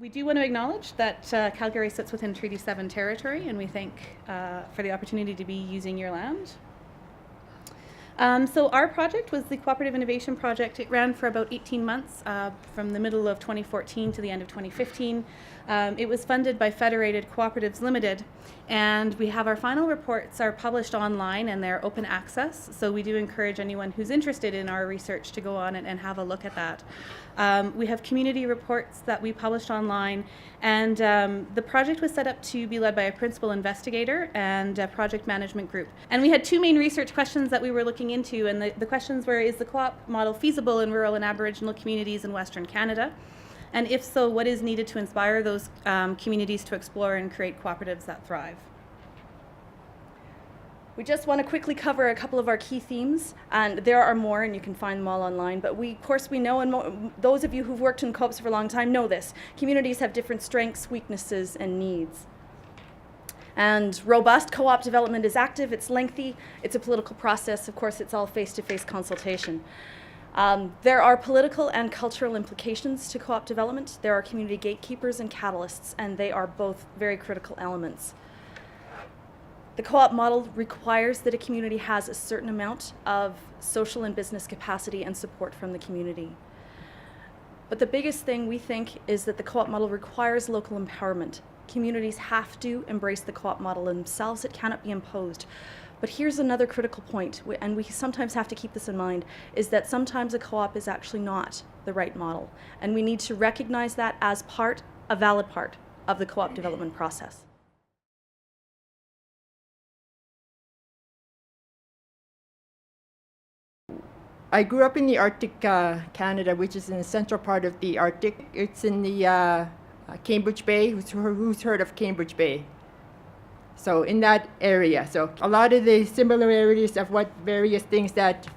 We do want to acknowledge that Calgary sits within Treaty 7 territory, and we thank for the opportunity to be using your land. So our project was the Cooperative Innovation Project. It ran for about 18 months, from the middle of 2014 to the end of 2015. It was funded by Federated Cooperatives Limited, and we have our final reports are published online and they're open access. So we do encourage anyone who's interested in our research to go on and have a look at that. We have community reports that we published online, and the project was set up to be led by a principal investigator and a project management group. And we had two main research questions that we were looking into, and the questions were, is the co-op model feasible in rural and Aboriginal communities in Western Canada? And if so, what is needed to inspire those communities to explore and create cooperatives that thrive? We just want to quickly cover a couple of our key themes, and there are more, and you can find them all online. But of course, we know, and those of you who've worked in co-ops for a long time know this, communities have different strengths, weaknesses, and needs. And robust co-op development is active, it's lengthy, it's a political process. Of course, it's all face-to-face consultation. There are political and cultural implications to co-op development. There are community gatekeepers and catalysts, and they are both very critical elements. The co-op model requires that a community has a certain amount of social and business capacity and support from the community. But the biggest thing we think is that the co-op model requires local empowerment. Communities have to embrace the co-op model themselves. It cannot be imposed. But here's another critical point, and we sometimes have to keep this in mind, is that sometimes a co-op is actually not the right model. And we need to recognize that as a valid part of the co-op development process. I grew up in the Arctic Canada, which is in the central part of the Arctic. It's in the Cambridge Bay. Who's heard of Cambridge Bay? So in that area. So a lot of the similarities of what various things that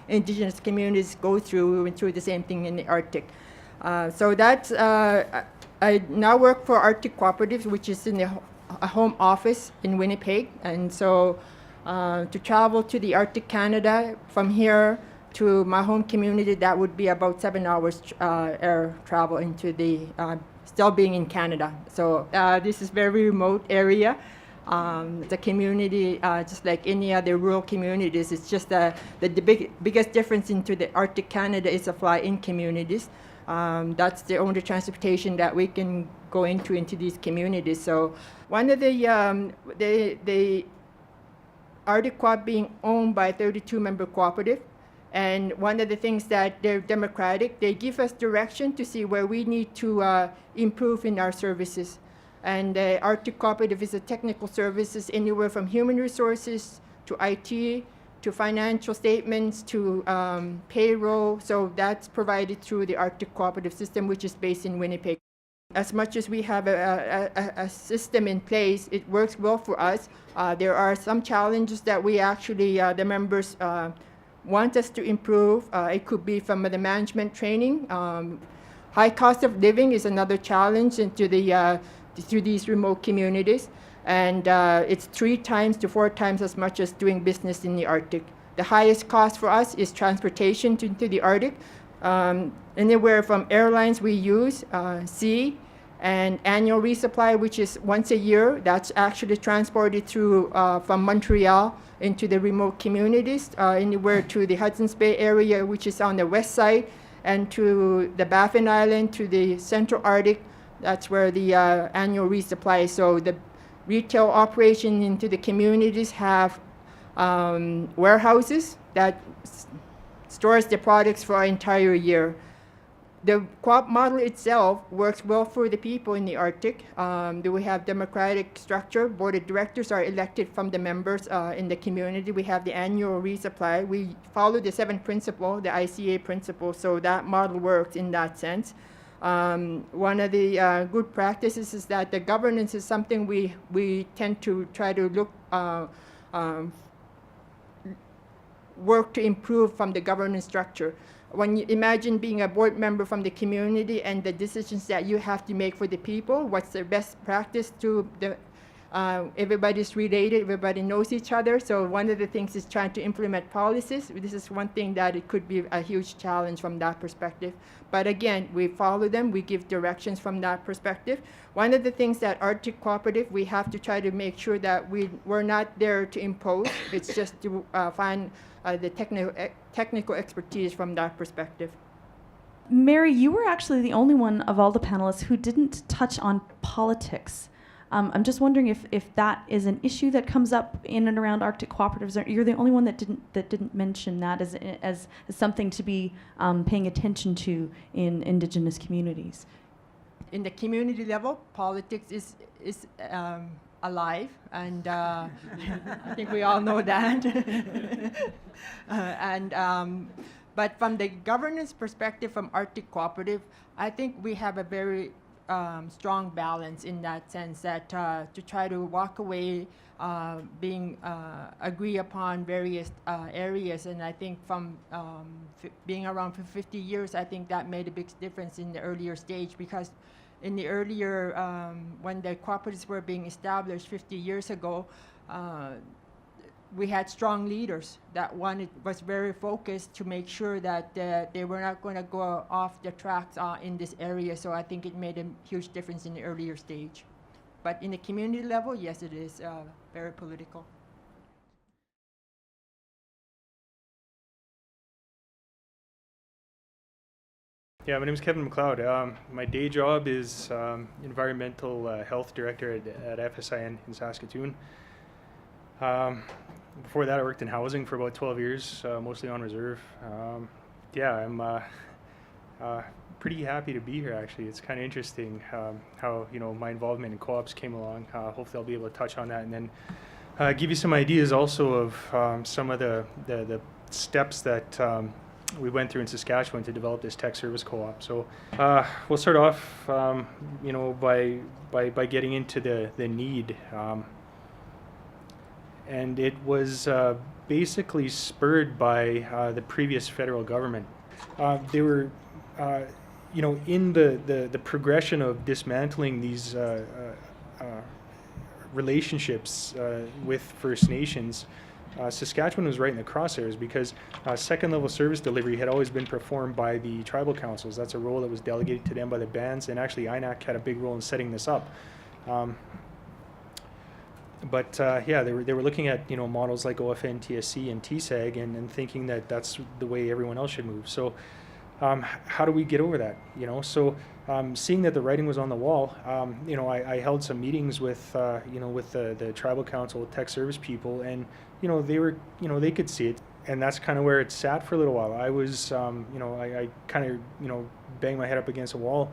Indigenous communities go through, we went through the same thing in the Arctic. So that's, I now work for Arctic Cooperatives, which is in a home office in Winnipeg. And so to travel to the Arctic Canada from here to my home community, that would be about 7 hours air travel into the, still being in Canada. So this is very remote area. The community, just like any other rural communities, it's just the biggest difference into the Arctic Canada is the fly-in communities. That's the only transportation that we can go into these communities. So one of the Arctic Co-op being owned by 32-member cooperative, and one of the things that they're democratic, they give us direction to see where we need to improve in our services. And Arctic Cooperative is a technical services anywhere from human resources to IT to financial statements to payroll. So that's provided through the Arctic Cooperative system, which is based in Winnipeg. As much as we have a system in place, it works well for us. There are some challenges that we actually, the members want us to improve. It could be from the management training. High cost of living is another challenge through these remote communities, and it's 3 times to 4 times as much as doing business in the Arctic. The highest cost for us is transportation to the Arctic. Anywhere from airlines we use, sea, and annual resupply, which is once a year. That's actually transported through from Montreal into the remote communities, anywhere to the Hudson's Bay area, which is on the west side, and to the Baffin Island, to the Central Arctic. That's where the annual resupply is. So the retail operation into the communities have warehouses that stores the products for an entire year. The co-op model itself works well for the people in the Arctic. We have democratic structure. Board of directors are elected from the members in the community. We have the annual resupply. We follow the 7th principle, the ICA principle, so that model works in that sense. One of the good practices is that the governance is something we tend to try to work to improve from the governance structure. When you imagine being a board member from the community and the decisions that you have to make for the people, what's the best practice to Everybody's related, everybody knows each other. So one of the things is trying to implement policies. This is one thing that it could be a huge challenge from that perspective. But again, we follow them, we give directions from that perspective. One of the things that Arctic Cooperative, we have to try to make sure that we're not there to impose. It's just to find the technical expertise from that perspective. Mary, you were actually the only one of all the panelists who didn't touch on politics. I'm just wondering if that is an issue that comes up in and around Arctic cooperatives. You're the only one that didn't mention that as something to be paying attention to in Indigenous communities. In the community level, politics is alive, and I think we all know that. But from the governance perspective from Arctic Cooperative, I think we have a very strong balance in that sense, that to try to walk away agree upon various areas. And I think from being around for 50 years, I think that made a big difference in the earlier stage, because in the earlier, when the cooperatives were being established 50 years ago, we had strong leaders that was very focused to make sure that they were not going to go off the tracks in this area. So I think it made a huge difference in the earlier stage. But in the community level, yes, it is very political. Yeah, my name is Kevin McLeod. My day job is environmental health director at FSI in Saskatoon. Before that, I worked in housing for about 12 years, mostly on reserve. Yeah, I'm pretty happy to be here, actually. It's kind of interesting how my involvement in co-ops came along. Hopefully I'll be able to touch on that, and then give you some ideas also of some of the steps that we went through in Saskatchewan to develop this tech service co-op. So we'll start off by getting into the need. And it was basically spurred by the previous federal government. They were, in the progression of dismantling these relationships with First Nations. Saskatchewan was right in the crosshairs because second level service delivery had always been performed by the tribal councils. That's a role that was delegated to them by the bands, and actually INAC had a big role in setting this up. But yeah, they were looking at models like OFN, TSC, and TSAG, and thinking that that's the way everyone else should move. So how do we get over that? So seeing that the writing was on the wall, I held some meetings with with the tribal council, tech service people, and they were they could see it, and that's kind of where it sat for a little while. I was I kind of banged my head up against a wall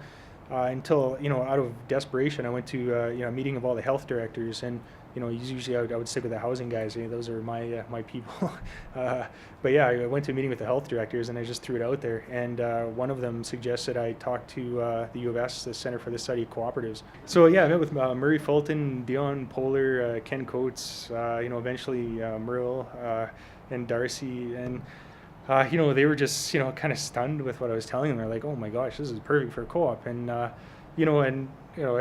until out of desperation I went to a meeting of all the health directors, and usually I would stick with the housing guys. Those are my people. But yeah, I went to a meeting with the health directors, and I just threw it out there. And one of them suggested I talk to the U of S, the Center for the Study of Cooperatives. So yeah, I met with Murray Fulton, Dion Polar, Ken Coates, eventually Merle and Darcy, and they were just kind of stunned with what I was telling them. They're like, "Oh my gosh, this is perfect for a co-op." And I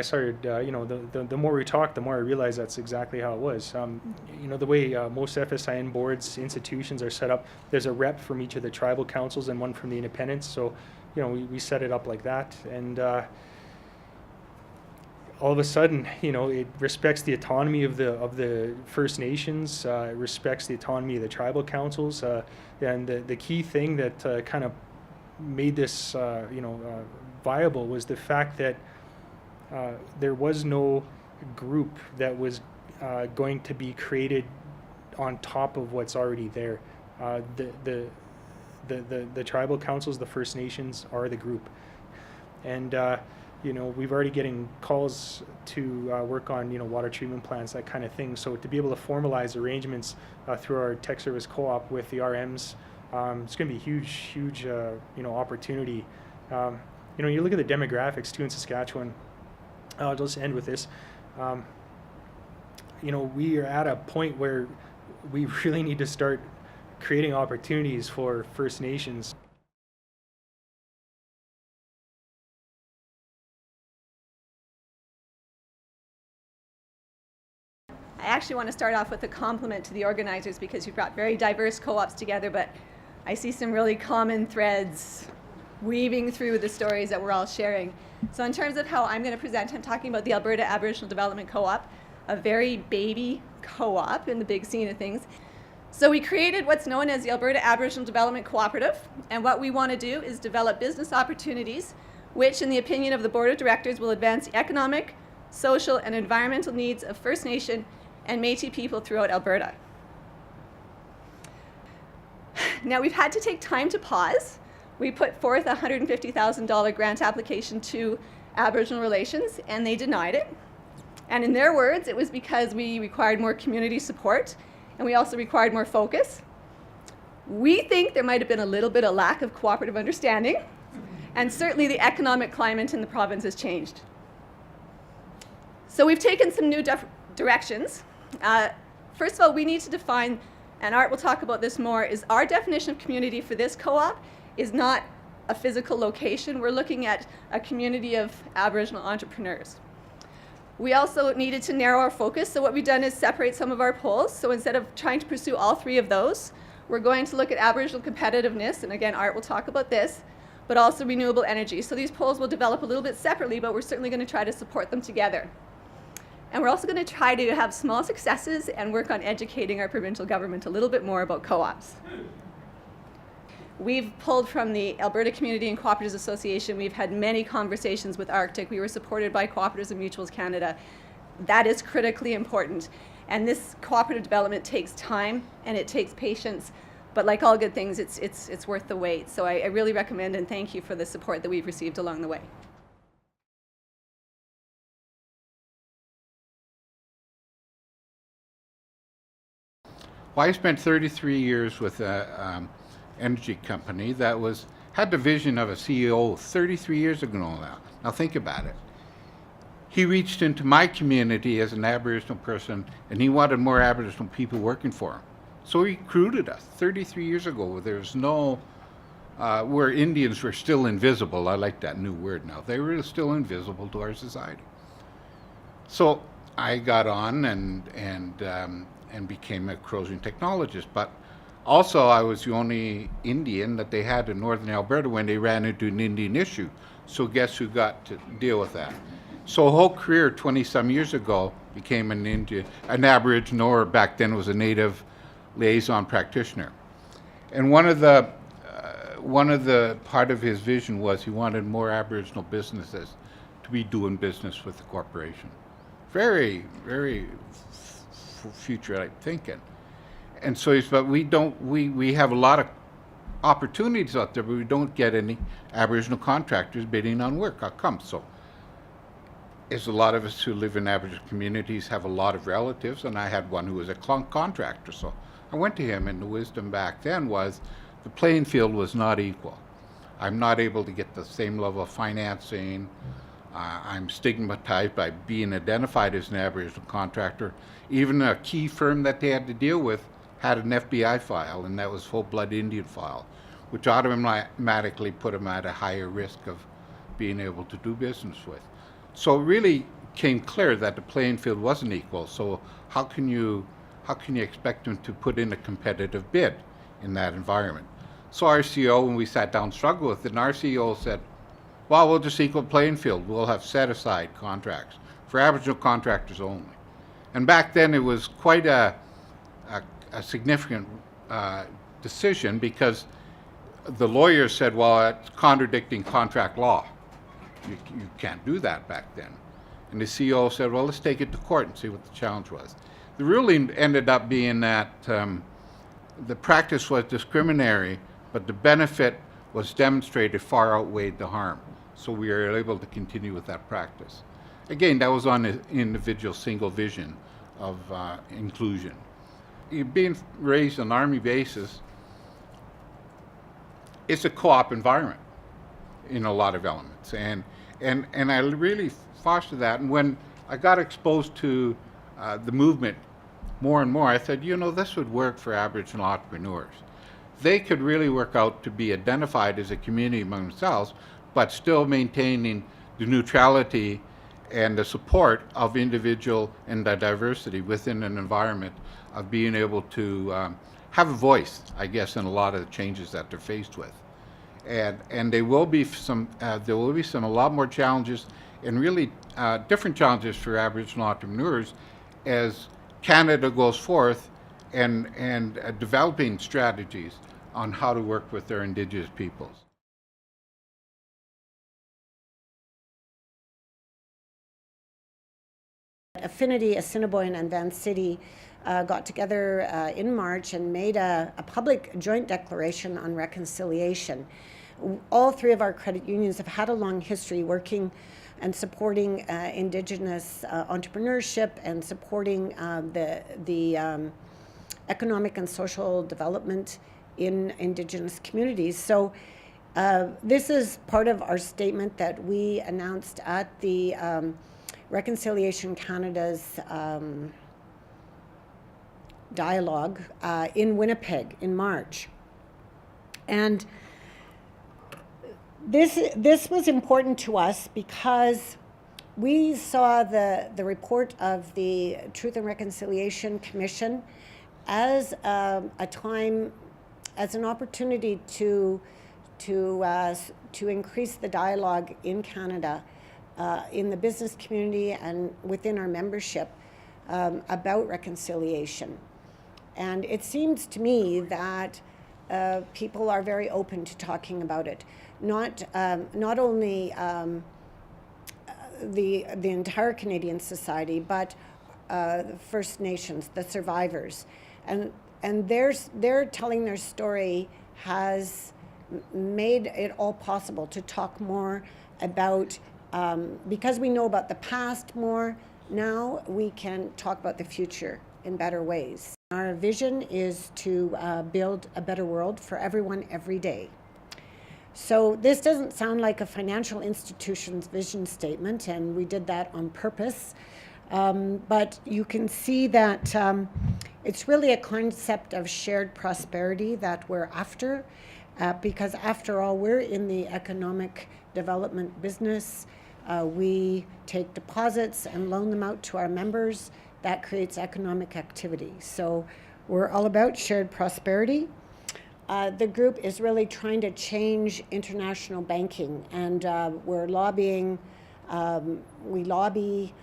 started, the more we talked, the more I realized that's exactly how it was. The way most FSIN boards, institutions are set up, there's a rep from each of the tribal councils and one from the independents. So, we set it up like that. And all of a sudden, it respects the autonomy of the First Nations, it respects the autonomy of the tribal councils. And the key thing that kind of made this, viable was the fact that there was no group that was going to be created on top of what's already there. The tribal councils, the First Nations, are the group, and we've already getting calls to work on water treatment plants, that kind of thing. So to be able to formalize arrangements through our tech service co-op with the RMs, it's going to be a huge opportunity. You look at the demographics too in Saskatchewan. I'll just end with this. We are at a point where we really need to start creating opportunities for First Nations. actually want to start off with a compliment to the organizers because you've brought very diverse co-ops together, but I see some really common threads weaving through the stories that we're all sharing. So in terms of how I'm going to present, I'm talking about the Alberta Aboriginal Development Co-op, a very baby co-op in the big scene of things. So we created what's known as the Alberta Aboriginal Development Cooperative, and what we want to do is develop business opportunities which, in the opinion of the Board of Directors, will advance the economic, social, and environmental needs of First Nation and Métis people throughout Alberta. Now, we've had to take time to pause. We put forth a $150,000 grant application to Aboriginal Relations, and they denied it. And in their words, it was because we required more community support, and we also required more focus. We think there might have been a little bit of lack of cooperative understanding, and certainly the economic climate in the province has changed. So we've taken some new directions. First of all, we need to define, and Art will talk about this more, is our definition of community for this co-op is not a physical location. We're looking at a community of Aboriginal entrepreneurs. We also needed to narrow our focus, so what we've done is separate some of our poles. So instead of trying to pursue all three of those, we're going to look at Aboriginal competitiveness, and again, Art will talk about this, but also renewable energy. So these poles will develop a little bit separately, but we're certainly going to try to support them together. And we're also going to try to have small successes and work on educating our provincial government a little bit more about co-ops. We've pulled from the Alberta Community and Cooperatives Association. We've had many conversations with Arctic. We were supported by Cooperatives and Mutuals Canada. That is critically important. And this cooperative development takes time and it takes patience. But like all good things, it's worth the wait. So I really recommend and thank you for the support that we've received along the way. Well, I spent 33 years with an energy company that had the vision of a CEO 33 years ago now. Now think about it. He reached into my community as an Aboriginal person, and he wanted more Aboriginal people working for him. So he recruited us 33 years ago. There's no, where Indians were still invisible. I like that new word now. They were still invisible to our society. So I got on and became a corrosion technologist. But also I was the only Indian that they had in northern Alberta when they ran into an Indian issue. So guess who got to deal with that? So a whole career 20-some years ago became an Aboriginal, or back then was a Native liaison practitioner. And one of the part of his vision was he wanted more Aboriginal businesses to be doing business with the corporation. Very, very future thinking. And so he said, we have a lot of opportunities out there, but we don't get any Aboriginal contractors bidding on work. How come? So is a lot of us who live in Aboriginal communities have a lot of relatives, and I had one who was a contractor. So I went to him, and the wisdom back then was the playing field was not equal. I'm not able to get the same level of financing. I'm stigmatized by being identified as an Aboriginal contractor. Even a key firm that they had to deal with had an FBI file, and that was full-blood Indian file, which automatically put them at a higher risk of being able to do business with. So it really came clear that the playing field wasn't equal. So how can you expect them to put in a competitive bid in that environment? So our CEO, when we sat down, struggled with it, and our CEO said, well, we'll just equal playing field. We'll have set-aside contracts for Aboriginal contractors only. And back then it was quite a significant decision, because the lawyers said, well, it's contradicting contract law. You can't do that back then. And the CEO said, well, let's take it to court and see what the challenge was. The ruling ended up being that the practice was discriminatory, but the benefit was demonstrated far outweighed the harm. So we were able to continue with that practice. Again, that was on an individual single vision of inclusion. Being raised on Army bases, it's a co-op environment in a lot of elements. And I really fostered that. And when I got exposed to the movement more and more, I said, this would work for Aboriginal entrepreneurs. They could really work out to be identified as a community among themselves, but still maintaining the neutrality and the support of individual and the diversity within an environment of being able to have a voice, I guess, in a lot of the changes that they're faced with. And there will be a lot more challenges, and really different challenges for Aboriginal entrepreneurs as Canada goes forth and developing strategies on how to work with their Indigenous peoples. Affinity, Assiniboine and Van City got together in March and made a public joint declaration on reconciliation. All three of our credit unions have had a long history working and supporting Indigenous entrepreneurship and supporting the economic and social development in Indigenous communities. So this is part of our statement that we announced at the Reconciliation Canada's dialogue in Winnipeg in March. And this was important to us because we saw the report of the Truth and Reconciliation Commission as a time, as an opportunity to increase the dialogue in Canada, in the business community and within our membership about reconciliation. And it seems to me that people are very open to talking about it. Not only the entire Canadian society, but the First Nations, the survivors, and their telling their story has made it all possible to talk more about, because we know about the past more now, we can talk about the future in better ways. Our vision is to build a better world for everyone every day. So this doesn't sound like a financial institution's vision statement, and we did that on purpose. But you can see that it's really a concept of shared prosperity that we're after, because after all, we're in the economic development business. We take deposits and loan them out to our members. That creates economic activity. So we're all about shared prosperity. The group is really trying to change international banking, and we're lobbying, we lobby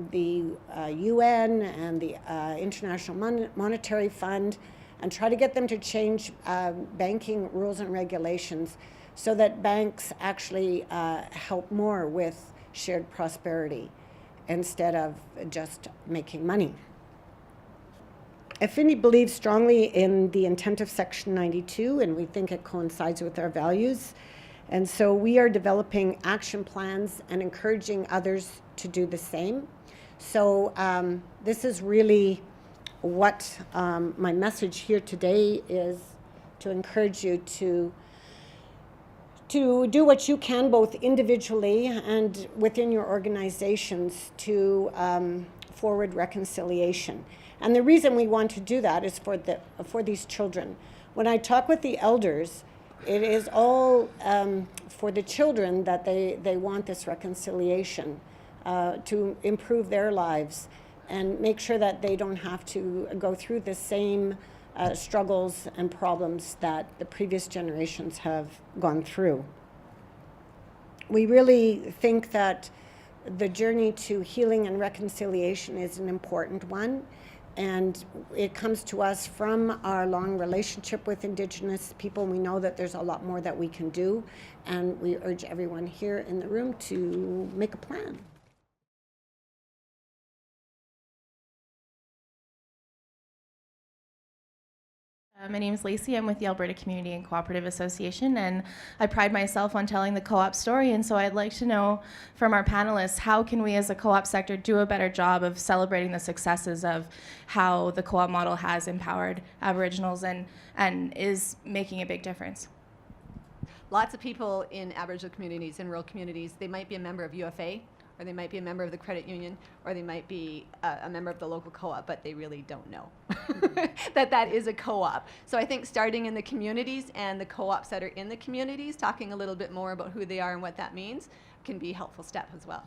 the UN and the International Monetary Fund and try to get them to change banking rules and regulations so that banks actually help more with shared prosperity instead of just making money. Affinity believes strongly in the intent of Section 92, and we think it coincides with our values. And so we are developing action plans and encouraging others to do the same. So this is really what my message here today is, to encourage you to do what you can, both individually and within your organizations, to forward reconciliation. And the reason we want to do that is for these children. When I talk with the elders, it is all for the children that they want this reconciliation to improve their lives and make sure that they don't have to go through the same struggles and problems that the previous generations have gone through. We really think that the journey to healing and reconciliation is an important one, and it comes to us from our long relationship with Indigenous people. We know that there's a lot more that we can do, and we urge everyone here in the room to make a plan. My name is Lacey. I'm with the Alberta Community and Cooperative Association, and I pride myself on telling the co-op story. And so I'd like to know from our panelists, how can we as a co-op sector do a better job of celebrating the successes of how the co-op model has empowered Aboriginals and is making a big difference? Lots of people in Aboriginal communities, in rural communities, they might be a member of UFA, or they might be a member of the credit union, or they might be a member of the local co-op, but they really don't know that is a co-op. So I think starting in the communities and the co-ops that are in the communities, talking a little bit more about who they are and what that means, can be a helpful step as well.